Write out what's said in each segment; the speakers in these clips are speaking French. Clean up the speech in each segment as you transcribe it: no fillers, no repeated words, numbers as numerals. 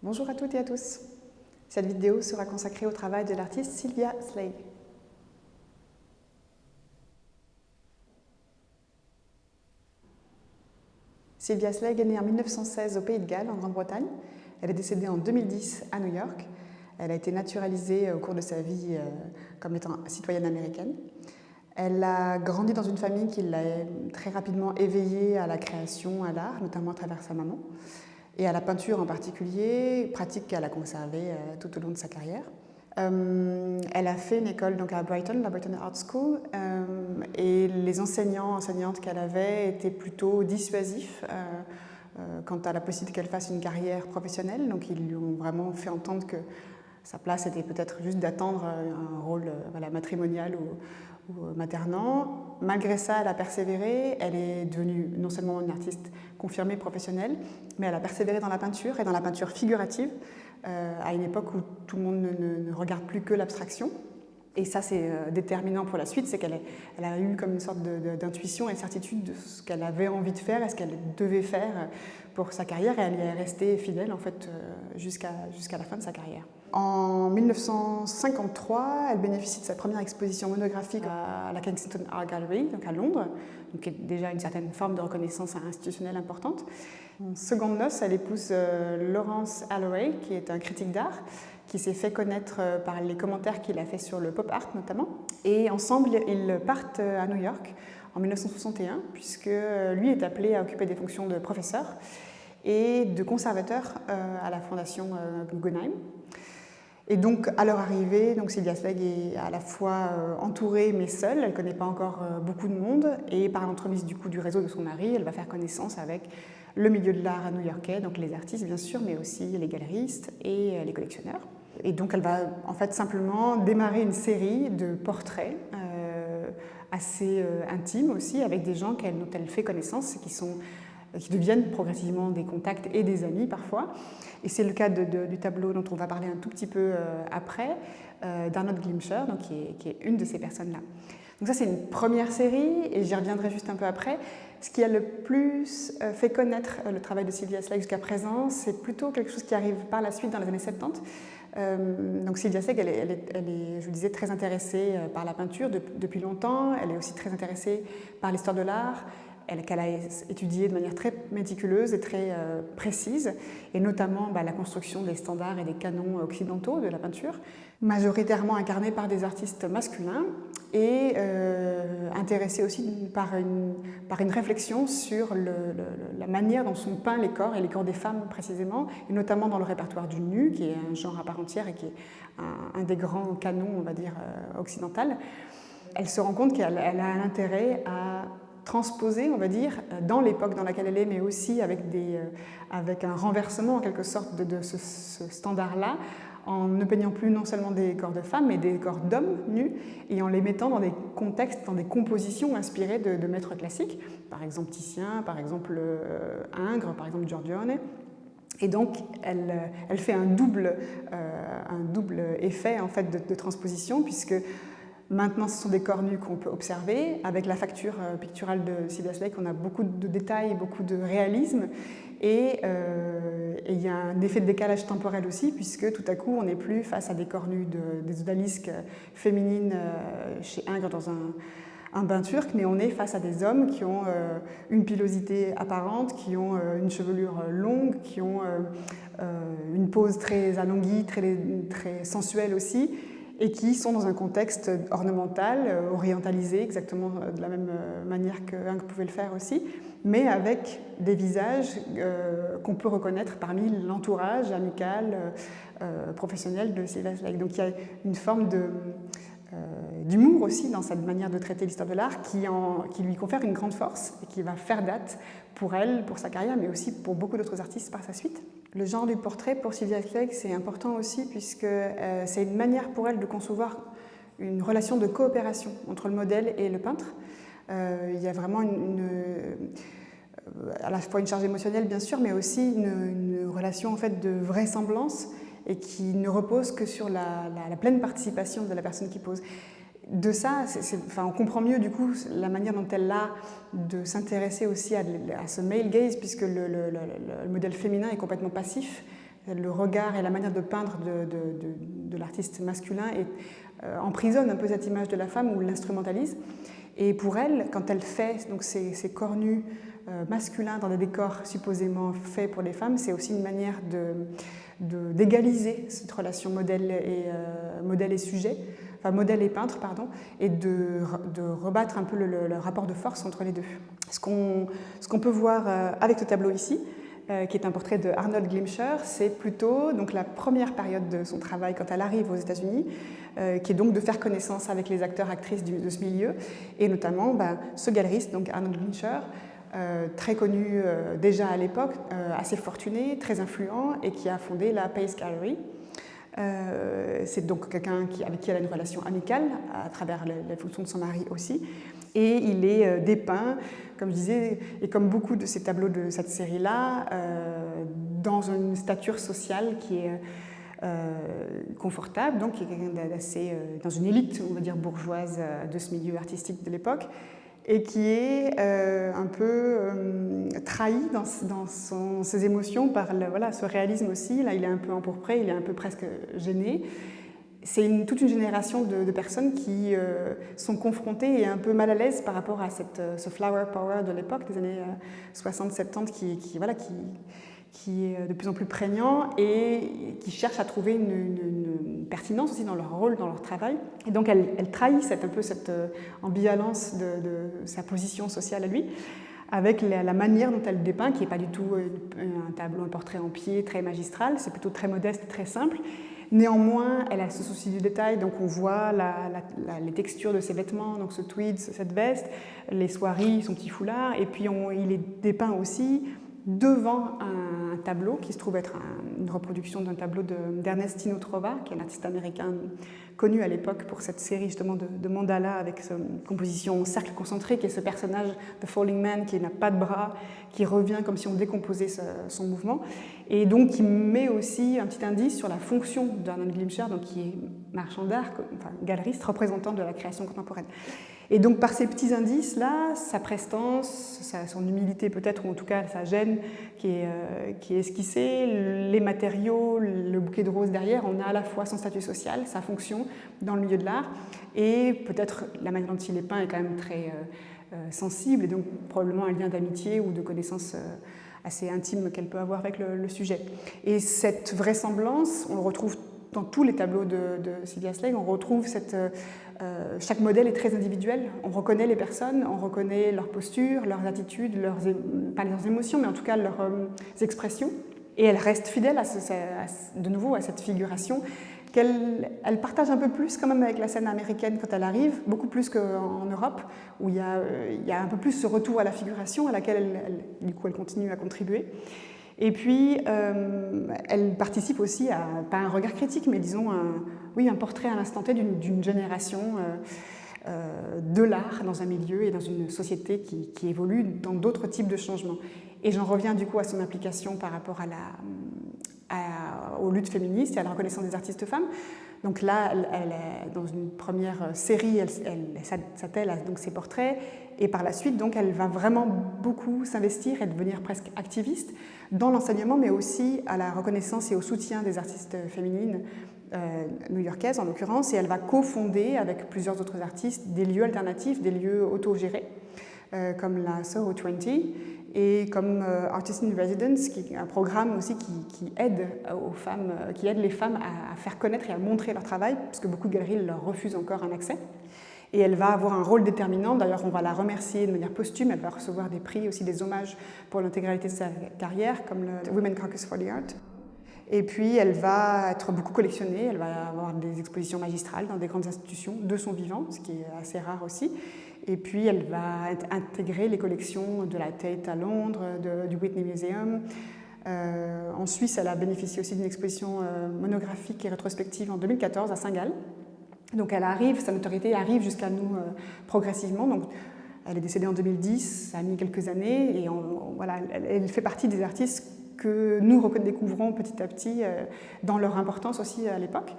Bonjour à toutes et à tous. Cette vidéo sera consacrée au travail de l'artiste Sylvia Slade. Sylvia Slade est née en 1916 au Pays de Galles, en Grande-Bretagne. Elle est décédée en 2010 à New York. Elle a été naturalisée au cours de sa vie comme étant citoyenne américaine. Elle a grandi dans une famille qui l'a très rapidement éveillée à la création, à l'art, notamment à travers sa maman, et à la peinture en particulier, pratique qu'elle a conservée tout au long de sa carrière. Elle a fait une école donc, à Brighton, la Brighton Art School, et les enseignantes qu'elle avait étaient plutôt dissuasifs quant à la possibilité qu'elle fasse une carrière professionnelle. Donc ils lui ont vraiment fait entendre que sa place était peut-être juste d'attendre un rôle matrimonial ou maternant. Malgré ça, elle a persévéré. Elle est devenue non seulement une artiste confirmée professionnelle, mais elle a persévéré dans la peinture et dans la peinture figurative à une époque où tout le monde ne regarde plus que l'abstraction. Et ça, c'est déterminant pour la suite, c'est qu'elle a eu comme une sorte d'intuition et certitude de ce qu'elle avait envie de faire et ce qu'elle devait faire pour sa carrière, et elle y est restée fidèle en fait jusqu'à la fin de sa carrière. En 1953, elle bénéficie de sa première exposition monographique à la Kensington Art Gallery, donc à Londres, donc qui est déjà une certaine forme de reconnaissance institutionnelle importante. En seconde noces, elle épouse Lawrence Alloway, qui est un critique d'art, qui s'est fait connaître par les commentaires qu'il a fait sur le pop art notamment. Et ensemble, ils partent à New York en 1961, puisque lui est appelé à occuper des fonctions de professeur et de conservateur à la fondation Guggenheim. Et donc, à leur arrivée, Sylvia Slade est à la fois entourée mais seule, elle ne connaît pas encore beaucoup de monde, et par l'entremise du réseau de son mari, elle va faire connaissance avec le milieu de l'art new-yorkais, donc les artistes bien sûr, mais aussi les galeristes et les collectionneurs. Et donc elle va en fait simplement démarrer une série de portraits assez intimes aussi, avec des gens dont elle fait connaissance et qui deviennent progressivement des contacts et des amis parfois. Et c'est le cas du tableau dont on va parler un tout petit peu après, d'Arnold Glimcher, donc qui est une de ces personnes-là. Donc ça, c'est une première série, et j'y reviendrai juste un peu après. Ce qui a le plus fait connaître le travail de Sylvia Slade jusqu'à présent, c'est plutôt quelque chose qui arrive par la suite dans les années 70. Donc Sylvia Slade, elle est, je vous disais, très intéressée par la peinture depuis longtemps. Elle est aussi très intéressée par l'histoire de l'art, qu'elle a étudiée de manière très méticuleuse et très précise, et notamment la construction des standards et des canons occidentaux de la peinture, majoritairement incarnés par des artistes masculins, et intéressée aussi par une réflexion sur la manière dont sont peints les corps, et les corps des femmes précisément, et notamment dans le répertoire du nu, qui est un genre à part entière et qui est un des grands canons, on va dire, occidental. Elle se rend compte qu'elle a un intérêt à transposer, on va dire, dans l'époque dans laquelle elle est, mais aussi avec un renversement en quelque sorte de ce standard-là, en ne peignant plus non seulement des corps de femmes, mais des corps d'hommes nus, et en les mettant dans des contextes, dans des compositions inspirées de maîtres classiques, par exemple Titien, par exemple Ingres, par exemple Giorgione. Et donc, elle fait un double effet en fait, de transposition, puisque maintenant, ce sont des corps nus qu'on peut observer. Avec la facture picturale de Sylvia Slade, on a beaucoup de détails, beaucoup de réalisme. Et il y a un effet de décalage temporel aussi, puisque tout à coup, on n'est plus face à des corps nus des odalisques féminines chez Ingres dans un bain turc, mais on est face à des hommes qui ont une pilosité apparente, qui ont une chevelure longue, qui ont une pose très alonguie, très sensuelle aussi, et qui sont dans un contexte ornemental, orientalisé, exactement de la même manière que Ingres pouvait le faire aussi, mais avec des visages qu'on peut reconnaître parmi l'entourage amical, professionnel de Sylvia Slade. Donc il y a une forme d'humour aussi dans cette manière de traiter l'histoire de l'art qui lui confère une grande force et qui va faire date pour elle, pour sa carrière, mais aussi pour beaucoup d'autres artistes par sa suite. Le genre du portrait pour Sylvia Slade, c'est important aussi puisque c'est une manière pour elle de concevoir une relation de coopération entre le modèle et le peintre. Il y a vraiment à la fois une charge émotionnelle bien sûr, mais aussi une relation en fait de vraisemblance, et qui ne repose que sur la pleine participation de la personne qui pose. De ça, on comprend mieux du coup la manière dont elle a de s'intéresser aussi à ce male gaze, puisque le modèle féminin est complètement passif, le regard et la manière de peindre de l'artiste masculin emprisonne un peu cette image de la femme ou l'instrumentalise. Et pour elle, quand elle fait donc, ces corps nus masculins dans des décors supposément faits pour les femmes, c'est aussi une manière d'égaliser cette relation modèle et sujet, enfin modèle et peintre, pardon, et de rebattre un peu le rapport de force entre les deux. Ce qu'on peut voir avec ce tableau ici, qui est un portrait de Arnold Glimcher, c'est plutôt donc, la première période de son travail quand elle arrive aux États-Unis, qui est donc de faire connaissance avec les acteurs-actrices de ce milieu, et notamment ce galeriste, donc Arnold Glimcher, très connu déjà à l'époque, assez fortuné, très influent, et qui a fondé la Pace Gallery. C'est donc quelqu'un avec qui elle a une relation amicale, à travers les fonctions de son mari aussi. Et il est dépeint, comme je disais, et comme beaucoup de ces tableaux de cette série-là, dans une stature sociale qui est confortable, donc qui est quelqu'un d'assez dans une élite, on va dire, bourgeoise de ce milieu artistique de l'époque, et qui est un peu trahi dans ses émotions par ce réalisme aussi. Là, il est un peu empourpré, il est un peu presque gêné. C'est toute une génération de personnes qui sont confrontées et un peu mal à l'aise par rapport à ce flower power de l'époque, des années 60-70, qui est de plus en plus prégnant et qui cherchent à trouver une pertinence aussi dans leur rôle, dans leur travail. Et donc elle trahit un peu cette ambivalence de sa position sociale à lui, avec la manière dont elle dépeint, qui n'est pas du tout un tableau, un portrait en pied très magistral, c'est plutôt très modeste, très simple. Néanmoins, elle a ce souci du détail, donc on voit les textures de ses vêtements, donc ce tweed, cette veste, les soieries, son petit foulard, et puis il est dépeint aussi devant un tableau qui se trouve être une reproduction d'un tableau d'Ernestino Trova, qui est un artiste américain connu à l'époque pour cette série justement de mandalas avec cette composition en cercle concentrique et ce personnage de Falling Man qui n'a pas de bras, qui revient comme si on décomposait son mouvement, et donc qui met aussi un petit indice sur la fonction d'Arnold Glimcher, donc qui est marchand d'art, enfin galeriste, représentant de la création contemporaine. Et donc par ces petits indices-là, sa prestance, son humilité peut-être, ou en tout cas sa gêne qui est esquissée, les matériaux, le bouquet de roses derrière, on a à la fois son statut social, sa fonction dans le milieu de l'art, et peut-être la manière dont il est peint est quand même très sensible, et donc probablement un lien d'amitié ou de connaissance assez intime qu'elle peut avoir avec le sujet. Et cette vraisemblance, on le retrouve dans tous les tableaux de Sylvia Sleigh, on retrouve chaque modèle est très individuel, on reconnaît les personnes, on reconnaît leur posture, leurs attitudes, pas leurs émotions, mais en tout cas leurs expressions. Et elle reste fidèle de nouveau à cette figuration qu'elle partage un peu plus quand même avec la scène américaine quand elle arrive, beaucoup plus qu'en Europe, où il y a un peu plus ce retour à la figuration à laquelle elle continue à contribuer. Et puis, elle participe aussi à, pas un regard critique, mais disons un portrait à l'instant T d'une génération de l'art dans un milieu et dans une société qui évolue dans d'autres types de changements. Et j'en reviens du coup à son implication par rapport aux luttes féministes et à la reconnaissance des artistes femmes. Donc là, dans une première série, elle s'attelle à donc, ses portraits, et par la suite, donc, elle va vraiment beaucoup s'investir et devenir presque activiste dans l'enseignement, mais aussi à la reconnaissance et au soutien des artistes féminines new-yorkaises en l'occurrence, et elle va cofonder avec plusieurs autres artistes des lieux alternatifs, des lieux autogérés, comme la Soho 20, et comme Artist in Residence, qui est un programme aussi qui aide aux femmes, qui aide les femmes à faire connaître et à montrer leur travail, puisque beaucoup de galeries leur refusent encore un accès. Et elle va avoir un rôle déterminant. D'ailleurs, on va la remercier de manière posthume. Elle va recevoir des prix, aussi des hommages pour l'intégralité de sa carrière, comme le Women Caucus for the Art. Et puis, elle va être beaucoup collectionnée. Elle va avoir des expositions magistrales dans des grandes institutions de son vivant, ce qui est assez rare aussi. Et puis, elle va intégrer les collections de la Tate à Londres, du Whitney Museum. En Suisse, elle a bénéficié aussi d'une exposition monographique et rétrospective en 2014 à Saint-Gall. Donc sa notoriété arrive jusqu'à nous progressivement. Donc, elle est décédée en 2010, ça a mis quelques années, et elle fait partie des artistes que nous redécouvrons petit à petit dans leur importance aussi à l'époque.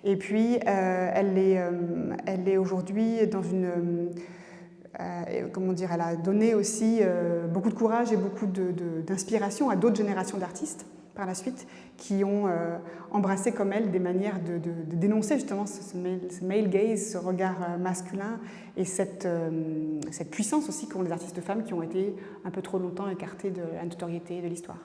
Et puis, elle est aujourd'hui dans une... elle a donné aussi beaucoup de courage et beaucoup d'inspiration à d'autres générations d'artistes, par la suite, qui ont embrassé comme elle des manières de dénoncer justement ce male gaze, ce regard masculin et cette puissance aussi qu'ont les artistes femmes qui ont été un peu trop longtemps écartées de la notoriété de l'histoire.